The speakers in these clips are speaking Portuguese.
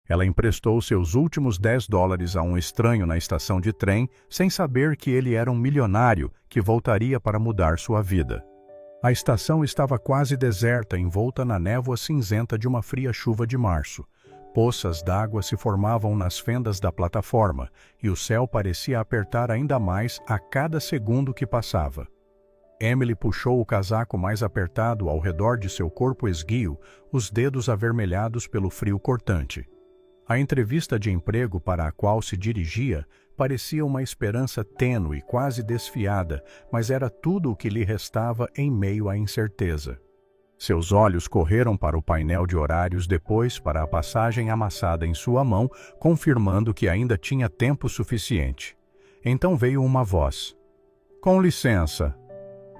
Ela emprestou seus últimos US$ 10 a um estranho na estação de trem, sem saber que ele era um milionário que voltaria para mudar sua vida. A estação estava quase deserta, envolta na névoa cinzenta de uma fria chuva de março. Poças d'água se formavam nas fendas da plataforma, e o céu parecia apertar ainda mais a cada segundo que passava. Emily puxou o casaco mais apertado ao redor de seu corpo esguio, os dedos avermelhados pelo frio cortante. A entrevista de emprego para a qual se dirigia parecia uma esperança tênue, quase desfiada, mas era tudo o que lhe restava em meio à incerteza. Seus olhos correram para o painel de horários, depois para a passagem amassada em sua mão, confirmando que ainda tinha tempo suficiente. Então veio uma voz. "Com licença."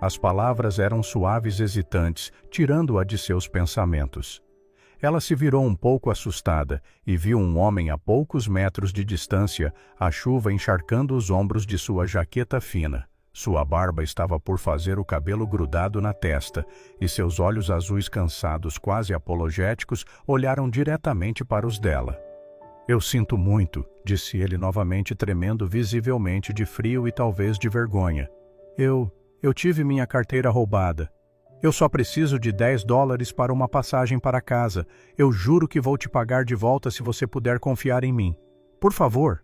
As palavras eram suaves, hesitantes, tirando-a de seus pensamentos. Ela se virou um pouco assustada e viu um homem a poucos metros de distância, a chuva encharcando os ombros de sua jaqueta fina. Sua barba estava por fazer o cabelo grudado na testa, e seus olhos azuis cansados, quase apologéticos, olharam diretamente para os dela. "Eu sinto muito", disse ele novamente, tremendo visivelmente de frio e talvez de vergonha. Eu tive minha carteira roubada. Eu só preciso de US$ 10 para uma passagem para casa. Eu juro que vou te pagar de volta se você puder confiar em mim. Por favor."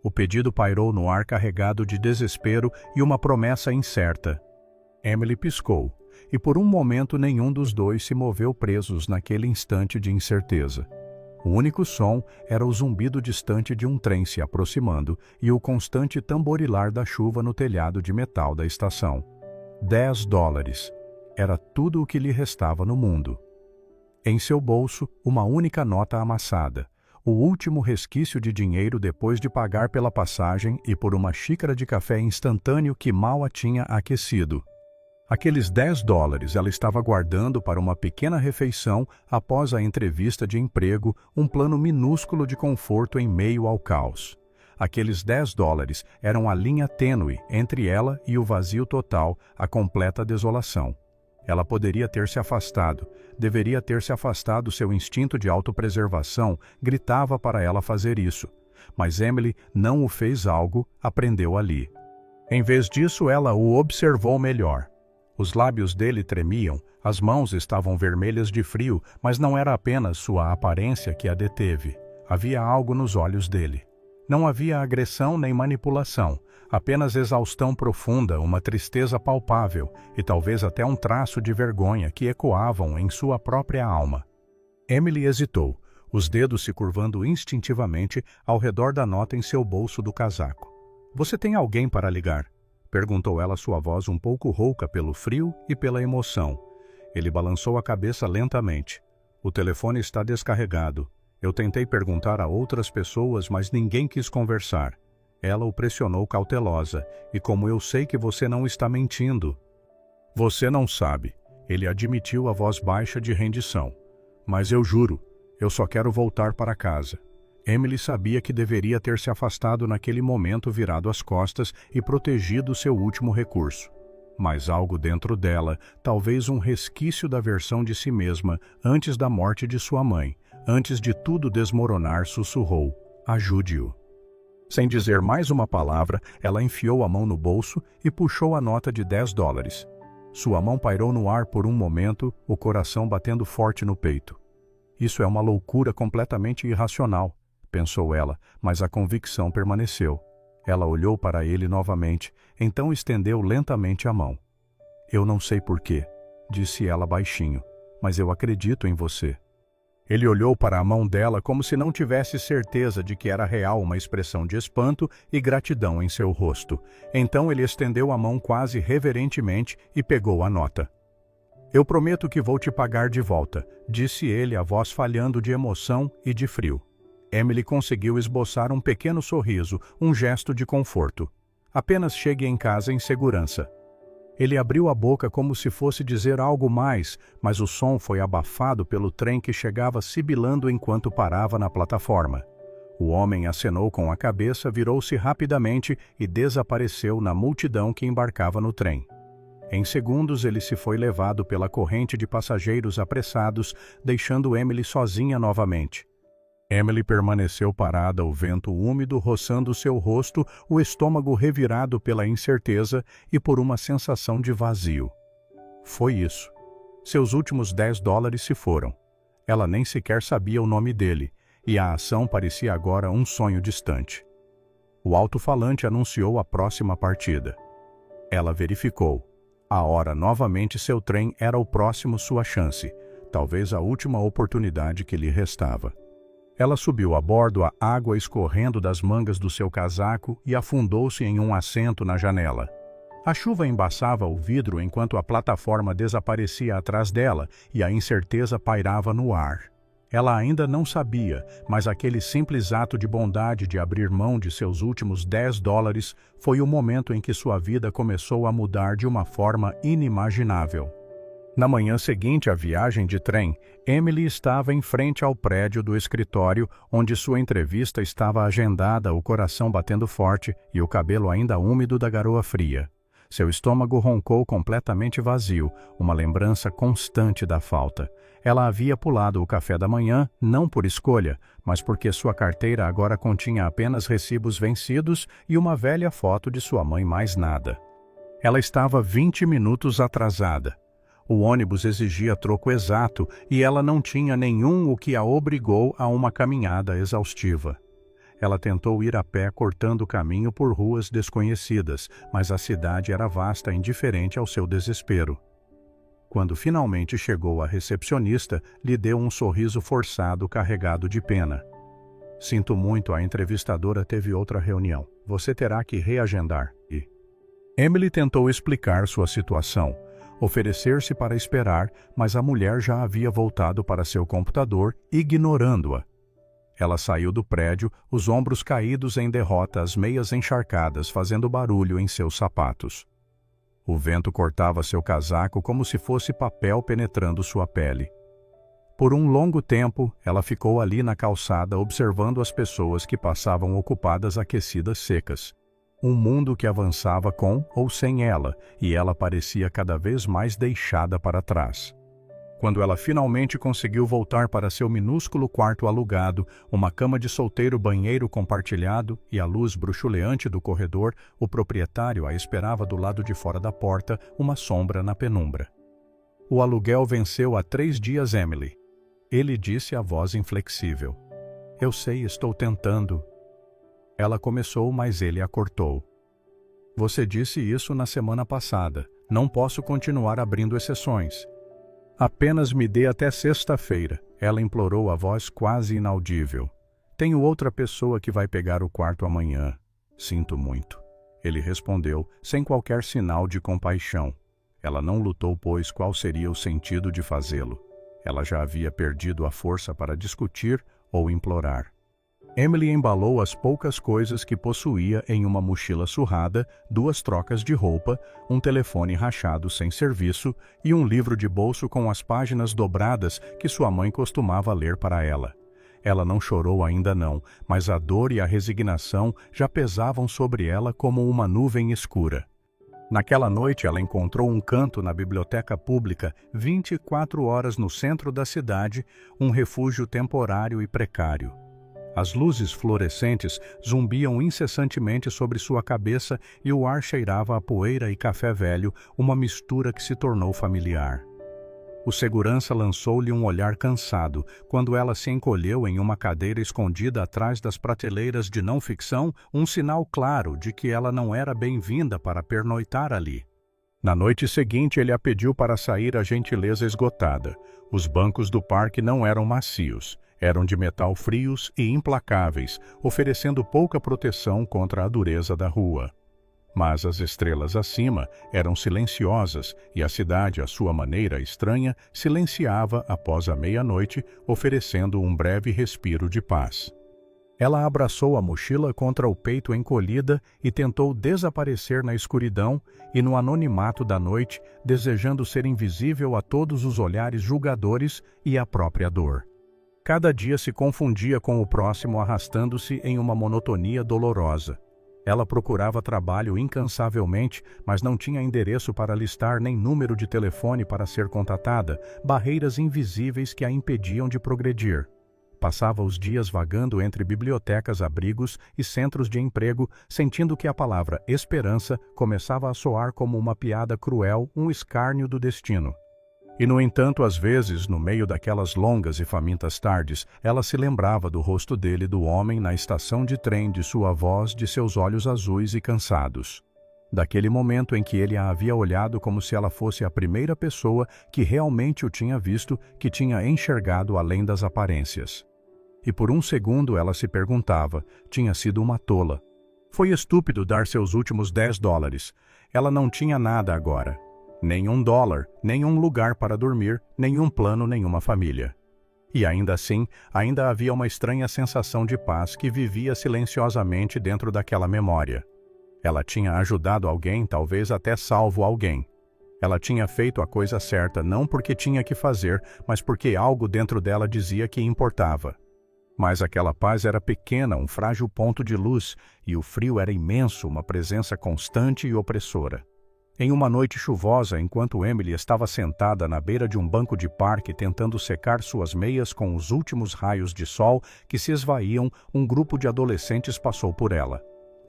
O pedido pairou no ar carregado de desespero e uma promessa incerta. Emily piscou, e por um momento nenhum dos dois se moveu, presos naquele instante de incerteza. O único som era o zumbido distante de um trem se aproximando e o constante tamborilar da chuva no telhado de metal da estação. US$ 10. Era tudo o que lhe restava no mundo. Em seu bolso, uma única nota amassada. O último resquício de dinheiro depois de pagar pela passagem e por uma xícara de café instantâneo que mal a tinha aquecido. Aqueles US$ 10 ela estava guardando para uma pequena refeição após a entrevista de emprego, um plano minúsculo de conforto em meio ao caos. Aqueles US$ 10 eram a linha tênue entre ela e o vazio total, a completa desolação. Ela poderia ter se afastado, deveria ter se afastado. Seu instinto de autopreservação gritava para ela fazer isso. Mas Emily não o fez. Algo aprendeu ali. Em vez disso, ela o observou melhor. Os lábios dele tremiam, as mãos estavam vermelhas de frio, mas não era apenas sua aparência que a deteve. Havia algo nos olhos dele. Não havia agressão nem manipulação, apenas exaustão profunda, uma tristeza palpável e talvez até um traço de vergonha que ecoavam em sua própria alma. Emily hesitou, os dedos se curvando instintivamente ao redor da nota em seu bolso do casaco. "Você tem alguém para ligar?" perguntou ela, sua voz um pouco rouca pelo frio e pela emoção. Ele balançou a cabeça lentamente. "O telefone está descarregado. Eu tentei perguntar a outras pessoas, mas ninguém quis conversar." Ela o pressionou cautelosa. "E como eu sei que você não está mentindo?" "Você não sabe." Ele admitiu, a voz baixa de rendição. "Mas eu juro, eu só quero voltar para casa." Emily sabia que deveria ter se afastado naquele momento, virado as costas e protegido seu último recurso. Mas algo dentro dela, talvez um resquício da versão de si mesma antes da morte de sua mãe, antes de tudo desmoronar, sussurrou: "Ajude-o." Sem dizer mais uma palavra, ela enfiou a mão no bolso e puxou a nota de US$ 10. Sua mão pairou no ar por um momento, o coração batendo forte no peito. "Isso é uma loucura completamente irracional", pensou ela, mas a convicção permaneceu. Ela olhou para ele novamente, então estendeu lentamente a mão. "Eu não sei porquê", disse ela baixinho, "mas eu acredito em você." Ele olhou para a mão dela como se não tivesse certeza de que era real, uma expressão de espanto e gratidão em seu rosto. Então ele estendeu a mão quase reverentemente e pegou a nota. "Eu prometo que vou te pagar de volta", disse ele, a voz falhando de emoção e de frio. Emily conseguiu esboçar um pequeno sorriso, um gesto de conforto. "Apenas chegue em casa em segurança." Ele abriu a boca como se fosse dizer algo mais, mas o som foi abafado pelo trem que chegava sibilando enquanto parava na plataforma. O homem acenou com a cabeça, virou-se rapidamente e desapareceu na multidão que embarcava no trem. Em segundos ele se foi levado pela corrente de passageiros apressados, deixando Emily sozinha novamente. Emily permaneceu parada, o vento úmido roçando seu rosto, o estômago revirado pela incerteza e por uma sensação de vazio. Foi isso. Seus últimos $10 se foram. Ela nem sequer sabia o nome dele, e a ação parecia agora um sonho distante. O alto-falante anunciou a próxima partida. Ela verificou. A hora novamente seu trem era o próximo sua chance, talvez a última oportunidade que lhe restava. Ela subiu a bordo, a água escorrendo das mangas do seu casaco e afundou-se em um assento na janela. A chuva embaçava o vidro enquanto a plataforma desaparecia atrás dela e a incerteza pairava no ar. Ela ainda não sabia, mas aquele simples ato de bondade de abrir mão de seus últimos $10 foi o momento em que sua vida começou a mudar de uma forma inimaginável. Na manhã seguinte à viagem de trem, Emily estava em frente ao prédio do escritório, onde sua entrevista estava agendada, o coração batendo forte e o cabelo ainda úmido da garoa fria. Seu estômago roncou completamente vazio, uma lembrança constante da falta. Ela havia pulado o café da manhã, não por escolha, mas porque sua carteira agora continha apenas recibos vencidos e uma velha foto de sua mãe, mais nada. Ela estava 20 minutos atrasada. O ônibus exigia troco exato e ela não tinha nenhum, o que a obrigou a uma caminhada exaustiva. Ela tentou ir a pé cortando o caminho por ruas desconhecidas, mas a cidade era vasta, indiferente ao seu desespero. Quando finalmente chegou a recepcionista, lhe deu um sorriso forçado carregado de pena. Sinto muito, a entrevistadora teve outra reunião. Você terá que reagendar. Emily tentou explicar sua situação, oferecer-se para esperar, mas a mulher já havia voltado para seu computador, ignorando-a. Ela saiu do prédio, os ombros caídos em derrota, as meias encharcadas, fazendo barulho em seus sapatos. O vento cortava seu casaco como se fosse papel penetrando sua pele. Por um longo tempo, ela ficou ali na calçada observando as pessoas que passavam ocupadas aquecidas secas. Um mundo que avançava com ou sem ela, e ela parecia cada vez mais deixada para trás. Quando ela finalmente conseguiu voltar para seu minúsculo quarto alugado, uma cama de solteiro, banheiro compartilhado e a luz bruxuleante do corredor, o proprietário a esperava do lado de fora da porta, uma sombra na penumbra. O aluguel venceu há 3 dias, Emily. Ele disse a voz inflexível. Eu sei, estou tentando. Ela começou, mas ele a cortou. Você disse isso na semana passada. Não posso continuar abrindo exceções. Apenas me dê até sexta-feira, ela implorou, a voz quase inaudível. Tenho outra pessoa que vai pegar o quarto amanhã. Sinto muito. Ele respondeu, sem qualquer sinal de compaixão. Ela não lutou, pois qual seria o sentido de fazê-lo? Ela já havia perdido a força para discutir ou implorar. Emily embalou as poucas coisas que possuía em uma mochila surrada, 2 trocas de roupa, um telefone rachado sem serviço e um livro de bolso com as páginas dobradas que sua mãe costumava ler para ela. Ela não chorou ainda não, mas a dor e a resignação já pesavam sobre ela como uma nuvem escura. Naquela noite ela encontrou um canto na biblioteca pública, 24 horas no centro da cidade, um refúgio temporário e precário. As luzes fluorescentes zumbiam incessantemente sobre sua cabeça e o ar cheirava a poeira e café velho, uma mistura que se tornou familiar. O segurança lançou-lhe um olhar cansado, quando ela se encolheu em uma cadeira escondida atrás das prateleiras de não-ficção, um sinal claro de que ela não era bem-vinda para pernoitar ali. Na noite seguinte ele a pediu para sair, a gentileza esgotada. Os bancos do parque não eram macios. Eram de metal, frios e implacáveis, oferecendo pouca proteção contra a dureza da rua. Mas as estrelas acima eram silenciosas e a cidade, à sua maneira estranha, silenciava após a meia-noite, oferecendo um breve respiro de paz. Ela abraçou a mochila contra o peito encolhida e tentou desaparecer na escuridão e no anonimato da noite, desejando ser invisível a todos os olhares julgadores e à própria dor. Cada dia se confundia com o próximo, arrastando-se em uma monotonia dolorosa. Ela procurava trabalho incansavelmente, mas não tinha endereço para listar nem número de telefone para ser contatada, barreiras invisíveis que a impediam de progredir. Passava os dias vagando entre bibliotecas, abrigos e centros de emprego, sentindo que a palavra esperança começava a soar como uma piada cruel, um escárnio do destino. E, no entanto, às vezes, no meio daquelas longas e famintas tardes, ela se lembrava do rosto dele, do homem, na estação de trem, de sua voz, de seus olhos azuis e cansados. Daquele momento em que ele a havia olhado como se ela fosse a primeira pessoa que realmente o tinha visto, que tinha enxergado além das aparências. E por um segundo ela se perguntava, tinha sido uma tola. Foi estúpido dar seus últimos $10. Ela não tinha nada agora. Nem $1, nenhum lugar para dormir, nenhum plano, nenhuma família. E ainda assim, ainda havia uma estranha sensação de paz que vivia silenciosamente dentro daquela memória. Ela tinha ajudado alguém, talvez até salvo alguém. Ela tinha feito a coisa certa não porque tinha que fazer, mas porque algo dentro dela dizia que importava. Mas aquela paz era pequena, um frágil ponto de luz, e o frio era imenso, uma presença constante e opressora. Em uma noite chuvosa, enquanto Emily estava sentada na beira de um banco de parque tentando secar suas meias com os últimos raios de sol que se esvaíam, um grupo de adolescentes passou por ela.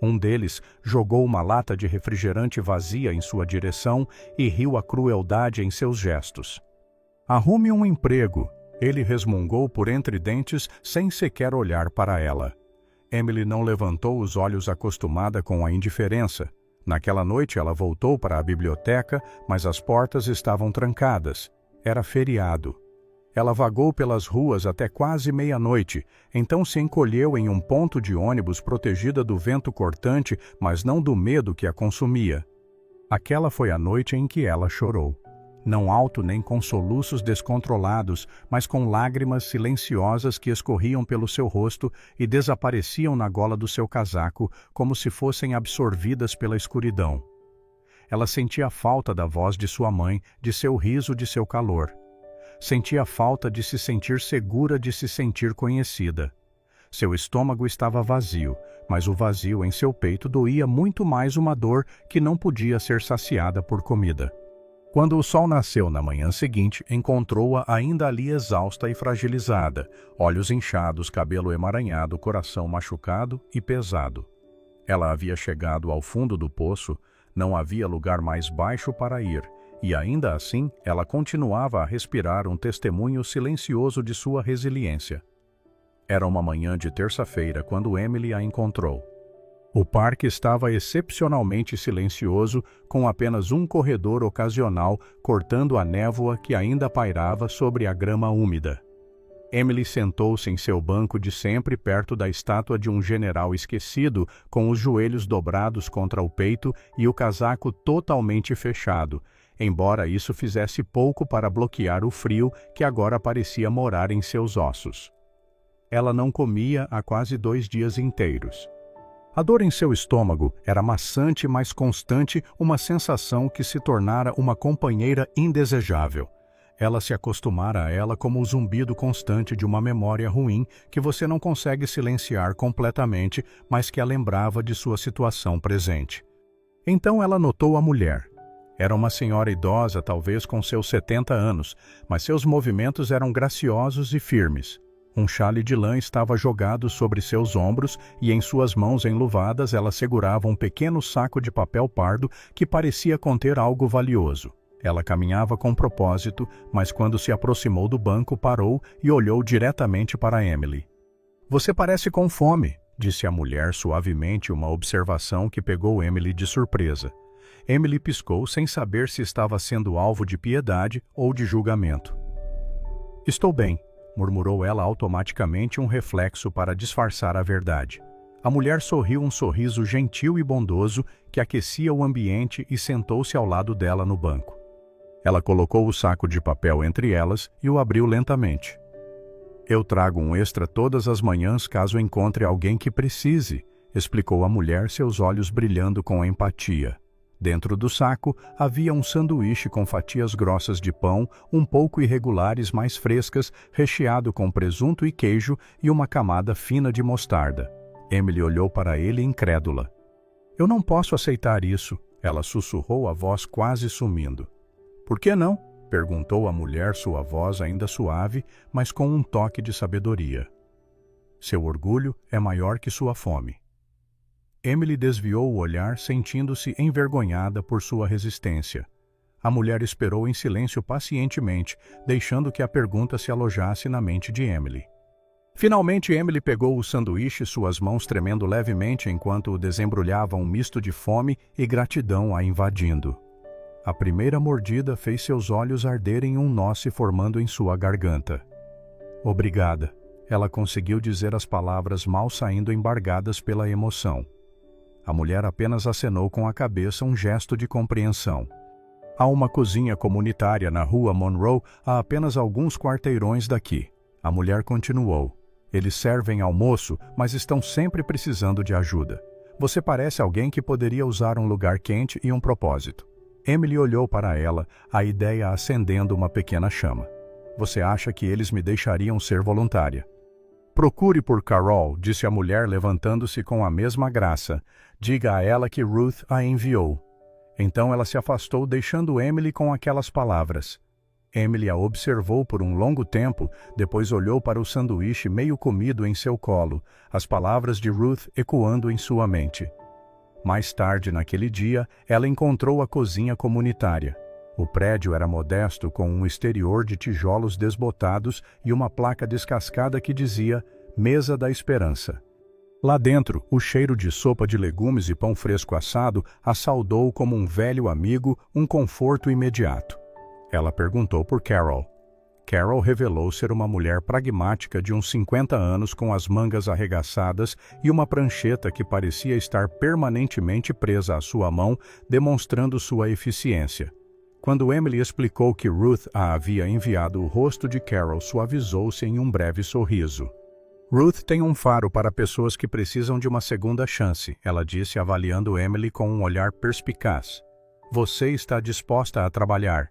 Um deles jogou uma lata de refrigerante vazia em sua direção e riu a crueldade em seus gestos. "Arrume um emprego", ele resmungou por entre dentes sem sequer olhar para ela. Emily não levantou os olhos, acostumada com a indiferença. Naquela noite ela voltou para a biblioteca, mas as portas estavam trancadas. Era feriado. Ela vagou pelas ruas até quase meia-noite, então se encolheu em um ponto de ônibus protegida do vento cortante, mas não do medo que a consumia. Aquela foi a noite em que ela chorou. Não alto nem com soluços descontrolados, mas com lágrimas silenciosas que escorriam pelo seu rosto e desapareciam na gola do seu casaco, como se fossem absorvidas pela escuridão. Ela sentia a falta da voz de sua mãe, de seu riso, de seu calor. Sentia a falta de se sentir segura, de se sentir conhecida. Seu estômago estava vazio, mas o vazio em seu peito doía muito mais, uma dor que não podia ser saciada por comida. Quando o sol nasceu na manhã seguinte, encontrou-a ainda ali exausta e fragilizada, olhos inchados, cabelo emaranhado, coração machucado e pesado. Ela havia chegado ao fundo do poço, não havia lugar mais baixo para ir, e ainda assim ela continuava a respirar um testemunho silencioso de sua resiliência. Era uma manhã de terça-feira quando Emily a encontrou. O parque estava excepcionalmente silencioso, com apenas um corredor ocasional cortando a névoa que ainda pairava sobre a grama úmida. Emily sentou-se em seu banco de sempre perto da estátua de um general esquecido, com os joelhos dobrados contra o peito e o casaco totalmente fechado, embora isso fizesse pouco para bloquear o frio que agora parecia morar em seus ossos. Ela não comia há quase 2 dias inteiros. A dor em seu estômago era maçante, mas constante, uma sensação que se tornara uma companheira indesejável. Ela se acostumara a ela como o zumbido constante de uma memória ruim que você não consegue silenciar completamente, mas que a lembrava de sua situação presente. Então ela notou a mulher. Era uma senhora idosa, talvez com seus 70 anos, mas seus movimentos eram graciosos e firmes. Um xale de lã estava jogado sobre seus ombros e em suas mãos enluvadas ela segurava um pequeno saco de papel pardo que parecia conter algo valioso. Ela caminhava com propósito, mas quando se aproximou do banco parou e olhou diretamente para Emily. "Você parece com fome", disse a mulher suavemente, uma observação que pegou Emily de surpresa. Emily piscou sem saber se estava sendo alvo de piedade ou de julgamento. "Estou bem", murmurou ela automaticamente, um reflexo para disfarçar a verdade. A mulher sorriu um sorriso gentil e bondoso que aquecia o ambiente e sentou-se ao lado dela no banco. Ela colocou o saco de papel entre elas e o abriu lentamente. "Eu trago um extra todas as manhãs caso encontre alguém que precise", explicou a mulher, seus olhos brilhando com empatia. Dentro do saco havia um sanduíche com fatias grossas de pão, um pouco irregulares, mais frescas, recheado com presunto e queijo e uma camada fina de mostarda. Emily olhou para ele incrédula. "Eu não posso aceitar isso", ela sussurrou, a voz quase sumindo. "Por que não?", perguntou a mulher, sua voz ainda suave, mas com um toque de sabedoria. Seu orgulho é maior que sua fome. Emily desviou o olhar, sentindo-se envergonhada por sua resistência. A mulher esperou em silêncio pacientemente, deixando que a pergunta se alojasse na mente de Emily. Finalmente, Emily pegou o sanduíche, suas mãos tremendo levemente enquanto o desembrulhava, um misto de fome e gratidão a invadindo. A primeira mordida fez seus olhos arderem, um nó se formando em sua garganta. Obrigada. Ela conseguiu dizer as palavras mal saindo, embargadas pela emoção. A mulher apenas acenou com a cabeça, um gesto de compreensão. Há uma cozinha comunitária na rua Monroe, a apenas alguns quarteirões daqui. A mulher continuou. Eles servem almoço, mas estão sempre precisando de ajuda. Você parece alguém que poderia usar um lugar quente e um propósito. Emily olhou para ela, a ideia acendendo uma pequena chama. Você acha que eles me deixariam ser voluntária? Procure por Carol, disse a mulher, levantando-se com a mesma graça. Diga a ela que Ruth a enviou. Então ela se afastou, deixando Emily com aquelas palavras. Emily a observou por um longo tempo, depois olhou para o sanduíche meio comido em seu colo, as palavras de Ruth ecoando em sua mente. Mais tarde naquele dia, ela encontrou a cozinha comunitária. O prédio era modesto, com um exterior de tijolos desbotados e uma placa descascada que dizia Mesa da Esperança. Lá dentro, o cheiro de sopa de legumes e pão fresco assado a saudou como um velho amigo, um conforto imediato. Ela perguntou por Carol. Carol revelou ser uma mulher pragmática de uns 50 anos, com as mangas arregaçadas e uma prancheta que parecia estar permanentemente presa à sua mão, demonstrando sua eficiência. Quando Emily explicou que Ruth a havia enviado, o rosto de Carol suavizou-se em um breve sorriso. Ruth tem um faro para pessoas que precisam de uma segunda chance, ela disse, avaliando Emily com um olhar perspicaz. Você está disposta a trabalhar.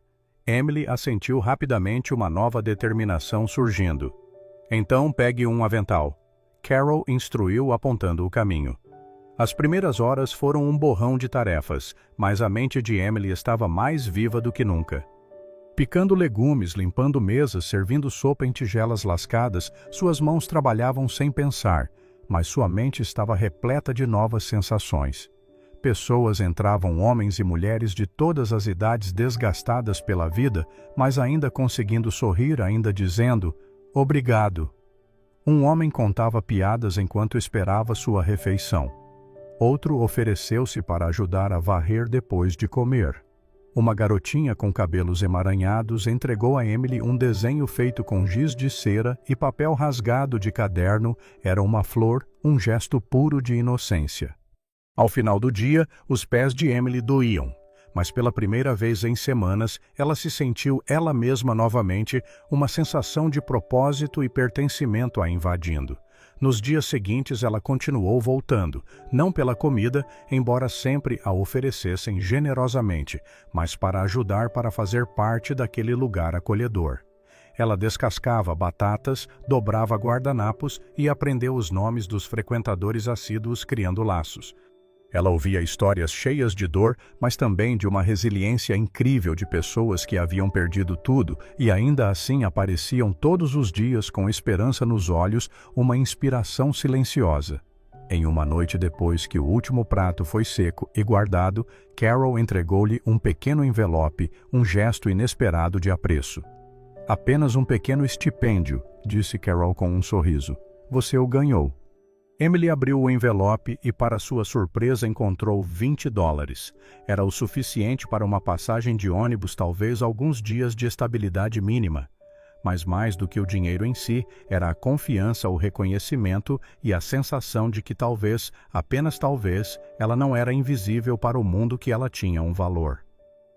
Emily assentiu rapidamente, uma nova determinação surgindo. Então pegue um avental. Carol instruiu, apontando o caminho. As primeiras horas foram um borrão de tarefas, mas a mente de Emily estava mais viva do que nunca. Picando legumes, limpando mesas, servindo sopa em tigelas lascadas, suas mãos trabalhavam sem pensar, mas sua mente estava repleta de novas sensações. Pessoas entravam, homens e mulheres de todas as idades, desgastadas pela vida, mas ainda conseguindo sorrir, ainda dizendo, obrigado. Um homem contava piadas enquanto esperava sua refeição. Outro ofereceu-se para ajudar a varrer depois de comer. Uma garotinha com cabelos emaranhados entregou a Emily um desenho feito com giz de cera e papel rasgado de caderno. Era uma flor, um gesto puro de inocência. Ao final do dia, os pés de Emily doíam, mas pela primeira vez em semanas, ela se sentiu ela mesma novamente, uma sensação de propósito e pertencimento a invadindo. Nos dias seguintes, ela continuou voltando, não pela comida, embora sempre a oferecessem generosamente, mas para ajudar, para fazer parte daquele lugar acolhedor. Ela descascava batatas, dobrava guardanapos e aprendeu os nomes dos frequentadores assíduos, criando laços. Ela ouvia histórias cheias de dor, mas também de uma resiliência incrível de pessoas que haviam perdido tudo e ainda assim apareciam todos os dias com esperança nos olhos, uma inspiração silenciosa. Em uma noite depois que o último prato foi seco e guardado, Carol entregou-lhe um pequeno envelope, um gesto inesperado de apreço. Apenas um pequeno estipêndio, disse Carol com um sorriso. Você o ganhou. Emily abriu o envelope e, para sua surpresa, encontrou $20. Era o suficiente para uma passagem de ônibus, talvez alguns dias de estabilidade mínima. Mas mais do que o dinheiro em si, era a confiança, o reconhecimento e a sensação de que talvez, apenas talvez, ela não era invisível para o mundo, que ela tinha um valor.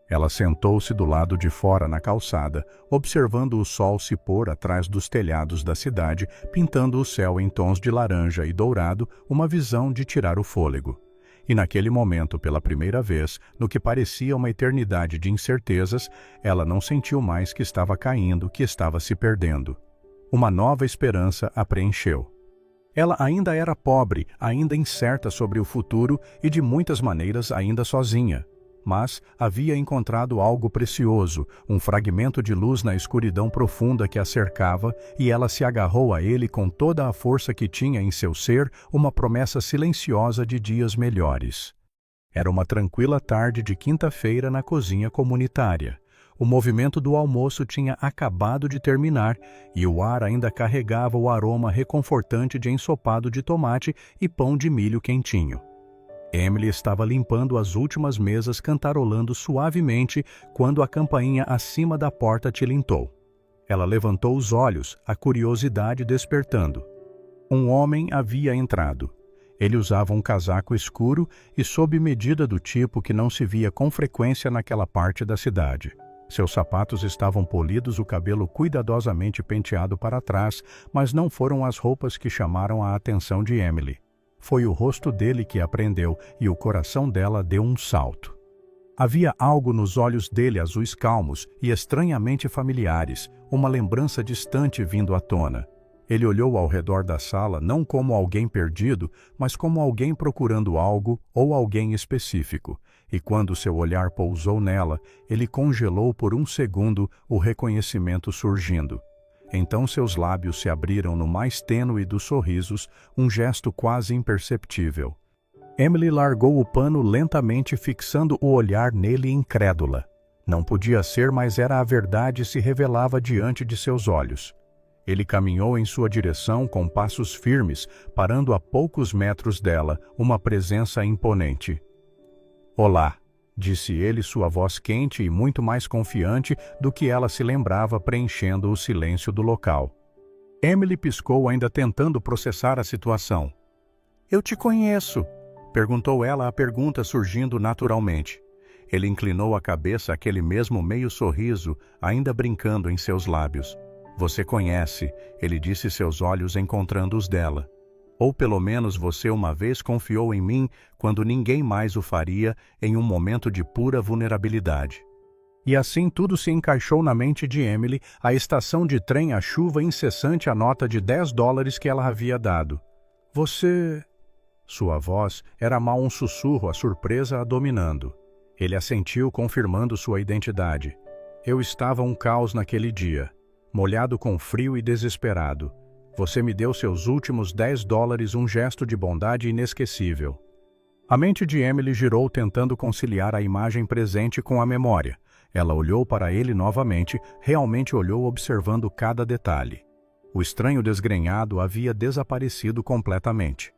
Ela sentou-se do lado de fora na calçada, observando o sol se pôr atrás dos telhados da cidade, pintando o céu em tons de laranja e dourado, uma visão de tirar o fôlego. E naquele momento, pela primeira vez, no que parecia uma eternidade de incertezas, ela não sentiu mais que estava caindo, que estava se perdendo. Uma nova esperança a preencheu. Ela ainda era pobre, ainda incerta sobre o futuro e de muitas maneiras ainda sozinha. mas havia encontrado algo precioso, um fragmento de luz na escuridão profunda que a cercava, e ela se agarrou a ele com toda a força que tinha em seu ser, uma promessa silenciosa de dias melhores. Era uma tranquila tarde de quinta-feira na cozinha comunitária. O movimento do almoço tinha acabado de terminar e o ar ainda carregava o aroma reconfortante de ensopado de tomate e pão de milho quentinho. Emily estava limpando as últimas mesas cantarolando suavemente quando a campainha acima da porta tilintou. Ela levantou os olhos, a curiosidade despertando. Um homem havia entrado. Ele usava um casaco escuro e sob medida do tipo que não se via com frequência naquela parte da cidade. Seus sapatos estavam polidos, o cabelo cuidadosamente penteado para trás, mas não foram as roupas que chamaram a atenção de Emily. Foi o rosto dele que a prendeu e o coração dela deu um salto. Havia algo nos olhos dele azuis calmos e estranhamente familiares, uma lembrança distante vindo à tona. Ele olhou ao redor da sala não como alguém perdido, mas como alguém procurando algo ou alguém específico. E quando seu olhar pousou nela, ele congelou por um segundo, o reconhecimento surgindo. Então seus lábios se abriram no mais tênue dos sorrisos, um gesto quase imperceptível. Emily largou o pano lentamente, fixando o olhar nele incrédula. Não podia ser, mas era a verdade se revelava diante de seus olhos. Ele caminhou em sua direção com passos firmes, parando a poucos metros dela, uma presença imponente. "Olá", disse ele, sua voz quente e muito mais confiante do que ela se lembrava, preenchendo o silêncio do local. Emily piscou, ainda tentando processar a situação. "Eu te conheço", perguntou ela, a pergunta surgindo naturalmente. Ele inclinou a cabeça, aquele mesmo meio sorriso, ainda brincando em seus lábios. "Você conhece", ele disse, seus olhos encontrando os dela. "Ou pelo menos você uma vez confiou em mim quando ninguém mais o faria, em um momento de pura vulnerabilidade." E assim tudo se encaixou na mente de Emily, a estação de trem, a chuva incessante, a nota de $10 que ela havia dado. "Você..." Sua voz era mal um sussurro, a surpresa a dominando. Ele assentiu, confirmando sua identidade. "Eu estava um caos naquele dia. Molhado com frio e desesperado. Você me deu seus últimos $10, um gesto de bondade inesquecível." A mente de Emily girou, tentando conciliar a imagem presente com a memória. Ela olhou para ele novamente, realmente olhou, observando cada detalhe. O estranho desgrenhado havia desaparecido completamente.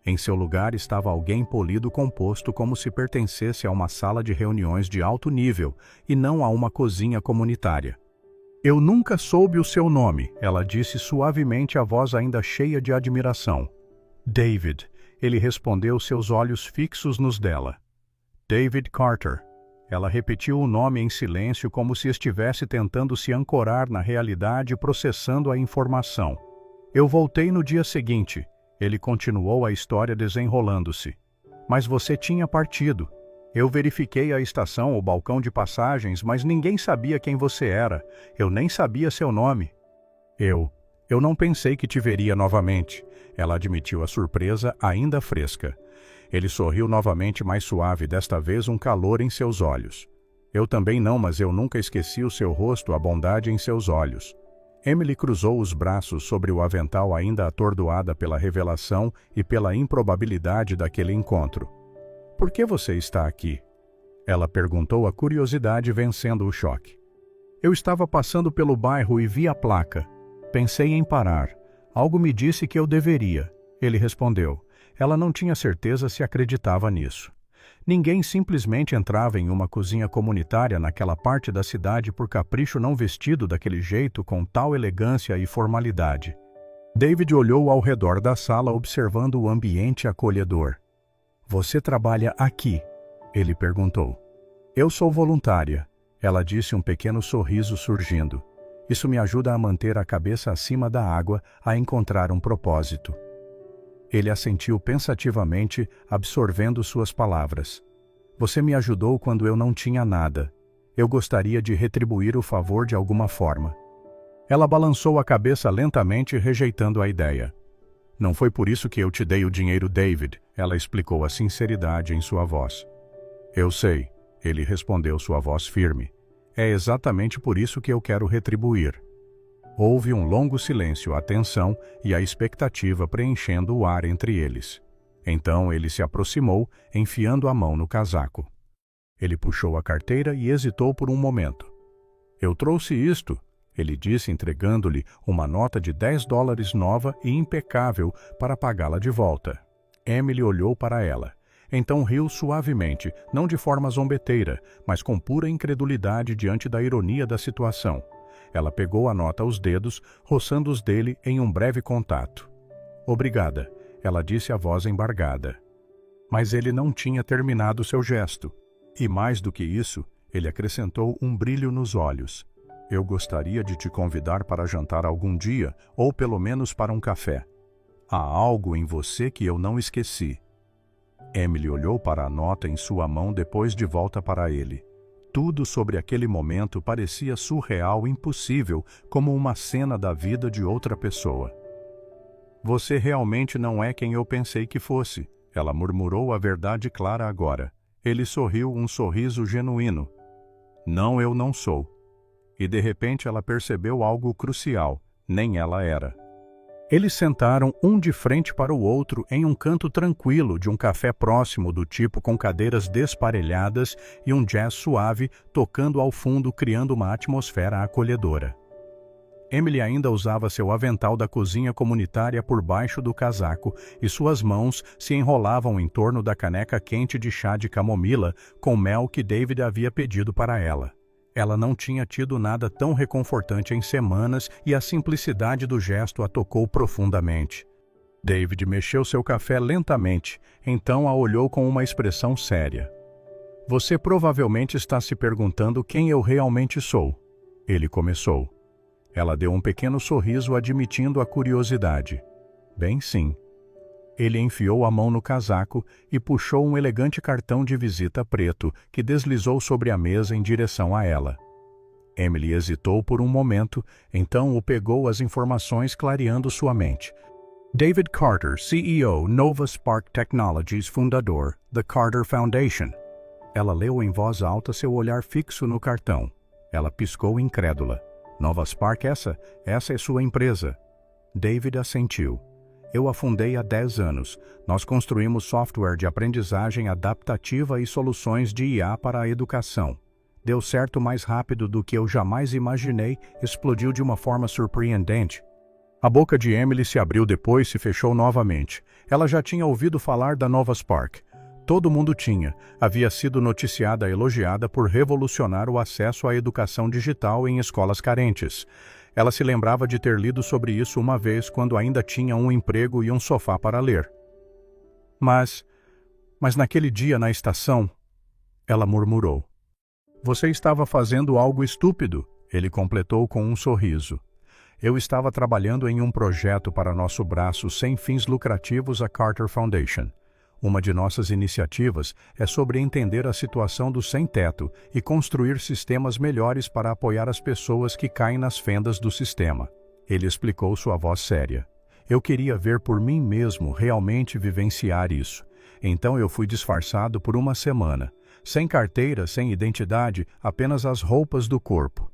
Em seu lugar estava alguém polido, composto, como se pertencesse a uma sala de reuniões de alto nível e não a uma cozinha comunitária. "Eu nunca soube o seu nome", ela disse suavemente, a voz ainda cheia de admiração. "David", ele respondeu, seus olhos fixos nos dela. "David Carter." Ela repetiu o nome em silêncio, como se estivesse tentando se ancorar na realidade, processando a informação. "Eu voltei no dia seguinte", ele continuou, a história desenrolando-se. "Mas você tinha partido. Eu verifiquei a estação, o balcão de passagens, mas ninguém sabia quem você era. Eu nem sabia seu nome." Eu não pensei que te veria novamente", ela admitiu, a surpresa ainda fresca. Ele sorriu novamente, mais suave, desta vez um calor em seus olhos. "Eu também não, mas eu nunca esqueci o seu rosto, a bondade em seus olhos." Emily cruzou os braços sobre o avental, ainda atordoada pela revelação e pela improbabilidade daquele encontro. "Por que você está aqui?" ela perguntou, a curiosidade vencendo o choque. "Eu estava passando pelo bairro e vi a placa. Pensei em parar. Algo me disse que eu deveria", ele respondeu. Ela não tinha certeza se acreditava nisso. Ninguém simplesmente entrava em uma cozinha comunitária naquela parte da cidade por capricho, não vestido daquele jeito, com tal elegância e formalidade. David olhou ao redor da sala, observando o ambiente acolhedor. "Você trabalha aqui?" ele perguntou. "Eu sou voluntária", ela disse, um pequeno sorriso surgindo. "Isso me ajuda a manter a cabeça acima da água, a encontrar um propósito." Ele assentiu pensativamente, absorvendo suas palavras. "Você me ajudou quando eu não tinha nada. Eu gostaria de retribuir o favor de alguma forma." Ela balançou a cabeça lentamente, rejeitando a ideia. "Não foi por isso que eu te dei o dinheiro, David", ela explicou, a sinceridade em sua voz. "Eu sei", Ele respondeu, sua voz firme. É exatamente por isso que eu quero retribuir. Houve um longo silêncio, a tensão e a expectativa preenchendo o ar entre eles. Então ele se aproximou, enfiando a mão no casaco. Ele puxou a carteira e hesitou por um momento. Eu trouxe isto, ele disse, entregando-lhe uma nota de $10 nova e impecável para pagá-la de volta. Emily olhou para ela. Então riu suavemente, não de forma zombeteira, mas com pura incredulidade diante da ironia da situação. Ela pegou a nota aos dedos, roçando os dele em um breve contato. Obrigada, ela disse a voz embargada. Mas ele não tinha terminado seu gesto. E mais do que isso, ele acrescentou um brilho nos olhos. Eu gostaria de te convidar para jantar algum dia, ou pelo menos para um café. Há algo em você que eu não esqueci. Emily olhou para a nota em sua mão depois de volta para ele. Tudo sobre aquele momento parecia surreal, impossível, como uma cena da vida de outra pessoa. Você realmente não é quem eu pensei que fosse, ela murmurou a verdade clara agora. Ele sorriu um sorriso genuíno. Não, eu não sou. E de repente ela percebeu algo crucial, nem ela era. Eles sentaram um de frente para o outro em um canto tranquilo de um café próximo do tipo com cadeiras desparelhadas e um jazz suave tocando ao fundo, criando uma atmosfera acolhedora. Emily ainda usava seu avental da cozinha comunitária por baixo do casaco e suas mãos se enrolavam em torno da caneca quente de chá de camomila com mel que David havia pedido para ela. Ela não tinha tido nada tão reconfortante em semanas e a simplicidade do gesto a tocou profundamente. David mexeu seu café lentamente, então a olhou com uma expressão séria. Você provavelmente está se perguntando quem eu realmente sou. Ele começou. Ela deu um pequeno sorriso admitindo a curiosidade. Bem, sim. Ele enfiou a mão no casaco e puxou um elegante cartão de visita preto que deslizou sobre a mesa em direção a ela. Emily hesitou por um momento, então o pegou as informações clareando sua mente. David Carter, CEO, Nova Spark Technologies, fundador, The Carter Foundation. Ela leu em voz alta, seu olhar fixo no cartão. Ela piscou incrédula. Nova Spark, essa é sua empresa. David assentiu. Eu a fundei há 10 anos. Nós construímos software de aprendizagem adaptativa e soluções de IA para a educação. Deu certo mais rápido do que eu jamais imaginei, explodiu de uma forma surpreendente. A boca de Emily se abriu, depois se fechou novamente. Ela já tinha ouvido falar da Nova Spark. Todo mundo tinha. Havia sido noticiada e elogiada por revolucionar o acesso à educação digital em escolas carentes. Ela se lembrava de ter lido sobre isso uma vez quando ainda tinha um emprego e um sofá para ler. Mas naquele dia na estação, ela murmurou. Você estava fazendo algo estúpido, ele completou com um sorriso. Eu estava trabalhando em um projeto para nosso braço sem fins lucrativos, a Carter Foundation. Uma de nossas iniciativas é sobre entender a situação do sem-teto e construir sistemas melhores para apoiar as pessoas que caem nas fendas do sistema. Ele explicou, sua voz séria. Eu queria ver por mim mesmo realmente vivenciar isso. Então eu fui disfarçado por uma semana. Sem carteira, sem identidade, apenas as roupas do corpo.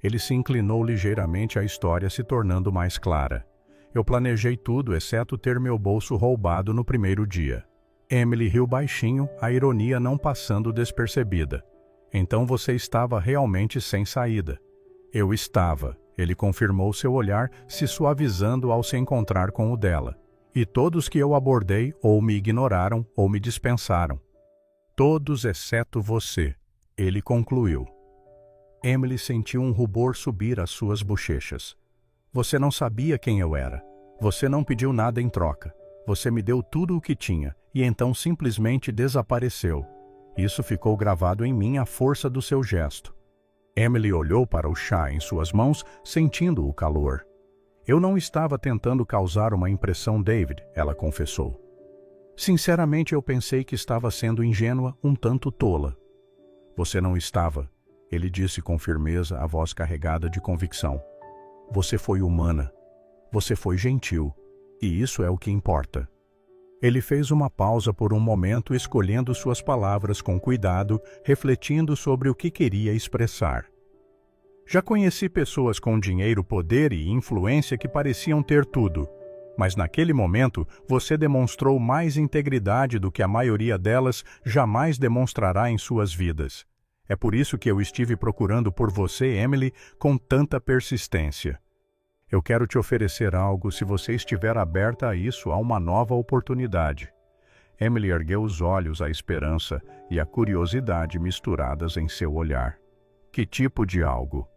Ele se inclinou ligeiramente, a história se tornando mais clara. Eu planejei tudo, exceto ter meu bolso roubado no primeiro dia. Emily riu baixinho, a ironia não passando despercebida. Então você estava realmente sem saída. Eu estava, ele confirmou, seu olhar se suavizando ao se encontrar com o dela. E todos que eu abordei ou me ignoraram ou me dispensaram. Todos exceto você, ele concluiu. Emily sentiu um rubor subir às suas bochechas. Você não sabia quem eu era. Você não pediu nada em troca. Você me deu tudo o que tinha, e então simplesmente desapareceu. Isso ficou gravado em mim, a força do seu gesto. Emily olhou para o chá em suas mãos, sentindo o calor. Eu não estava tentando causar uma impressão, David, ela confessou. Sinceramente, eu pensei que estava sendo ingênua, um tanto tola. Você não estava, ele disse com firmeza, a voz carregada de convicção. Você foi humana. Você foi gentil. E isso é o que importa. Ele fez uma pausa por um momento, escolhendo suas palavras com cuidado, refletindo sobre o que queria expressar. Já conheci pessoas com dinheiro, poder e influência que pareciam ter tudo, mas naquele momento você demonstrou mais integridade do que a maioria delas jamais demonstrará em suas vidas. É por isso que eu estive procurando por você, Emily, com tanta persistência. Eu quero te oferecer algo se você estiver aberta a isso, a uma nova oportunidade. Emily ergueu os olhos à esperança e à curiosidade misturadas em seu olhar. Que tipo de algo?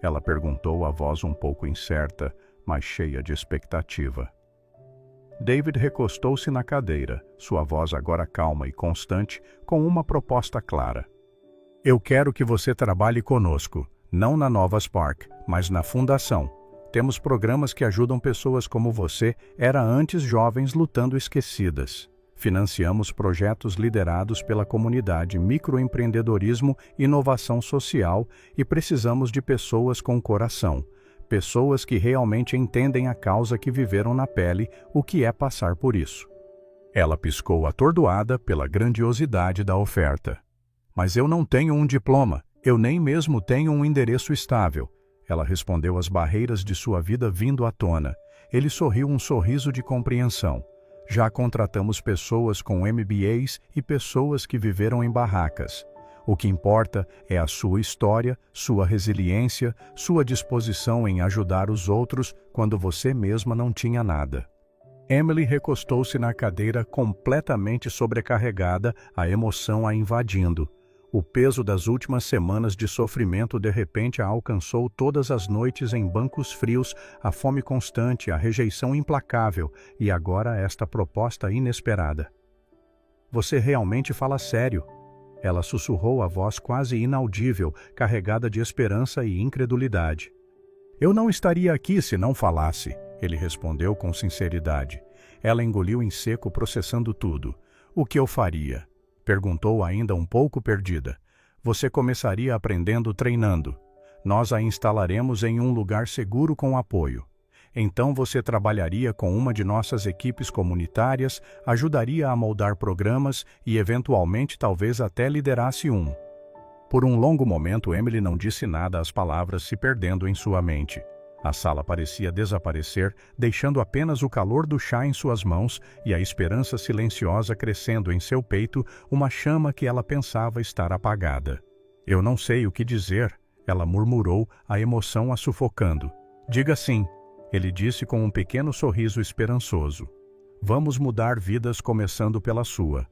Ela perguntou, a voz um pouco incerta, mas cheia de expectativa. David recostou-se na cadeira, sua voz agora calma e constante, com uma proposta clara. Eu quero que você trabalhe conosco, não na Nova Spark, mas na Fundação. Temos programas que ajudam pessoas como você, era antes jovens lutando esquecidas. Financiamos projetos liderados pela comunidade, microempreendedorismo, inovação social e precisamos de pessoas com coração. Pessoas que realmente entendem a causa, que viveram na pele o que é passar por isso. Ela piscou atordoada pela grandiosidade da oferta. Mas eu não tenho um diploma, eu nem mesmo tenho um endereço estável. Ela respondeu, as barreiras de sua vida vindo à tona. Ele sorriu, um sorriso de compreensão. Já contratamos pessoas com MBAs e pessoas que viveram em barracas. O que importa é a sua história, sua resiliência, sua disposição em ajudar os outros quando você mesma não tinha nada. Emily recostou-se na cadeira, completamente sobrecarregada, a emoção a invadindo. O peso das últimas semanas de sofrimento de repente a alcançou todas as noites em bancos frios, a fome constante, a rejeição implacável e agora esta proposta inesperada. Você realmente fala sério? Ela sussurrou, a voz quase inaudível, carregada de esperança e incredulidade. Eu não estaria aqui se não falasse, ele respondeu com sinceridade. Ela engoliu em seco, processando tudo. O que eu faria? Perguntou, ainda um pouco perdida. Você começaria aprendendo, treinando. Nós a instalaremos em um lugar seguro com apoio. Então você trabalharia com uma de nossas equipes comunitárias, ajudaria a moldar programas e, eventualmente, talvez até liderasse um. Por um longo momento, Emily não disse nada, as palavras se perdendo em sua mente. A sala parecia desaparecer, deixando apenas o calor do chá em suas mãos e a esperança silenciosa crescendo em seu peito, uma chama que ela pensava estar apagada. Eu não sei o que dizer, ela murmurou, a emoção a sufocando. Diga sim, ele disse com um pequeno sorriso esperançoso. Vamos mudar vidas começando pela sua.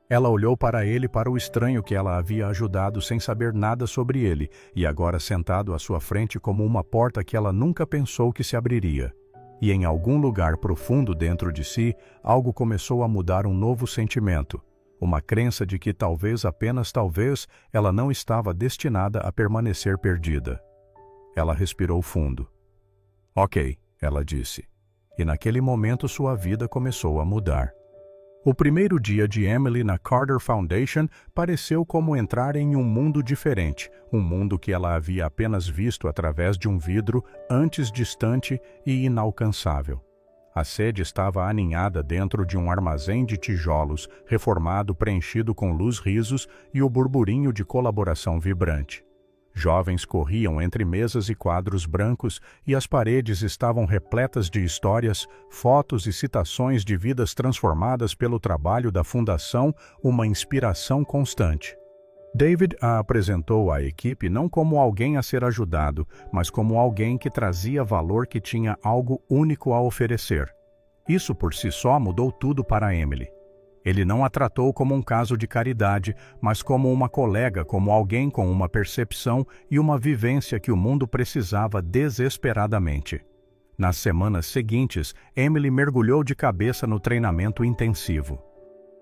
Ela olhou para ele, para o estranho que ela havia ajudado sem saber nada sobre ele, e agora sentado à sua frente como uma porta que ela nunca pensou que se abriria. E em algum lugar profundo dentro de si, algo começou a mudar, um novo sentimento. Uma crença de que talvez, apenas talvez, ela não estava destinada a permanecer perdida. Ela respirou fundo. Ok, ela disse. E naquele momento sua vida começou a mudar. O primeiro dia de Emily na Carter Foundation pareceu como entrar em um mundo diferente, um mundo que ela havia apenas visto através de um vidro, antes distante e inalcançável. A sede estava aninhada dentro de um armazém de tijolos, reformado, preenchido com luz-risos e o burburinho de colaboração vibrante. Jovens corriam entre mesas e quadros brancos e as paredes estavam repletas de histórias, fotos e citações de vidas transformadas pelo trabalho da Fundação, uma inspiração constante. David a apresentou à equipe não como alguém a ser ajudado, mas como alguém que trazia valor, que tinha algo único a oferecer. Isso por si só mudou tudo para Emily. Ele não a tratou como um caso de caridade, mas como uma colega, como alguém com uma percepção e uma vivência que o mundo precisava desesperadamente. Nas semanas seguintes, Emily mergulhou de cabeça no treinamento intensivo.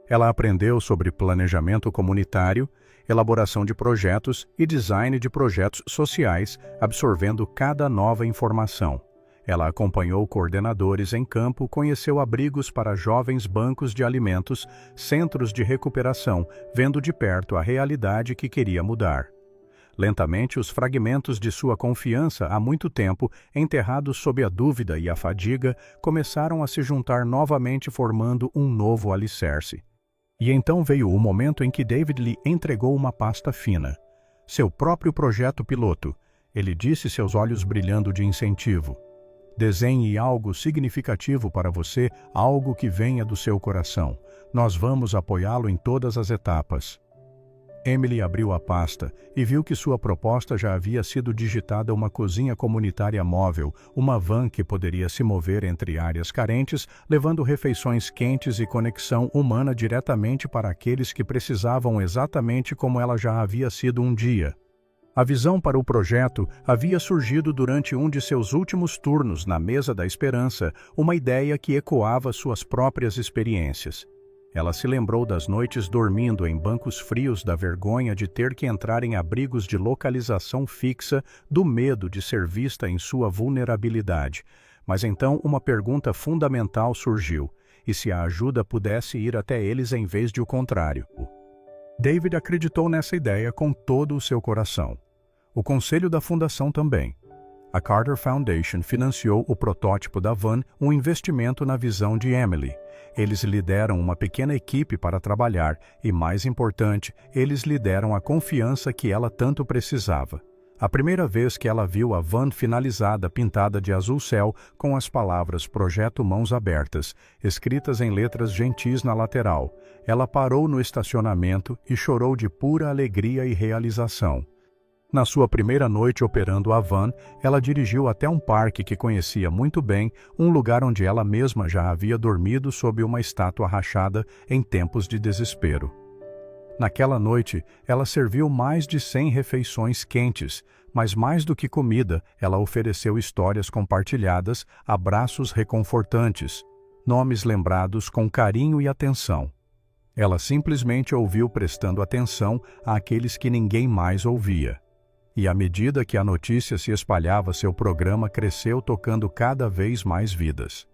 Ela aprendeu sobre planejamento comunitário, elaboração de projetos e design de projetos sociais, absorvendo cada nova informação. Ela acompanhou coordenadores em campo, conheceu abrigos para jovens, bancos de alimentos, centros de recuperação, vendo de perto a realidade que queria mudar. Lentamente, os fragmentos de sua confiança há muito tempo, enterrados sob a dúvida e a fadiga, começaram a se juntar novamente formando um novo alicerce. E então veio o momento em que David lhe entregou uma pasta fina. Seu próprio projeto piloto. Ele disse, seus olhos brilhando de incentivo. Desenhe algo significativo para você, algo que venha do seu coração. Nós vamos apoiá-lo em todas as etapas. Emily abriu a pasta e viu que sua proposta já havia sido digitada uma cozinha comunitária móvel, uma van que poderia se mover entre áreas carentes, levando refeições quentes e conexão humana diretamente para aqueles que precisavam exatamente como ela já havia sido um dia. A visão para o projeto havia surgido durante um de seus últimos turnos na Mesa da Esperança, uma ideia que ecoava suas próprias experiências. Ela se lembrou das noites dormindo em bancos frios, da vergonha de ter que entrar em abrigos de localização fixa, do medo de ser vista em sua vulnerabilidade. Mas então uma pergunta fundamental surgiu: e se a ajuda pudesse ir até eles em vez de o contrário? David acreditou nessa ideia com todo o seu coração. O conselho da fundação também. A Carter Foundation financiou o protótipo da van, um investimento na visão de Emily. Eles lhe deram uma pequena equipe para trabalhar e, mais importante, eles lhe deram a confiança que ela tanto precisava. A primeira vez que ela viu a van finalizada pintada de azul céu com as palavras Projeto Mãos Abertas, escritas em letras gentis na lateral, ela parou no estacionamento e chorou de pura alegria e realização. Na sua primeira noite operando a van, ela dirigiu até um parque que conhecia muito bem, um lugar onde ela mesma já havia dormido sob uma estátua rachada em tempos de desespero. Naquela noite, ela serviu mais de 100 refeições quentes, mas mais do que comida, ela ofereceu histórias compartilhadas, abraços reconfortantes, nomes lembrados com carinho e atenção. Ela simplesmente ouviu prestando atenção àqueles que ninguém mais ouvia. E à medida que a notícia se espalhava, seu programa cresceu, tocando cada vez mais vidas.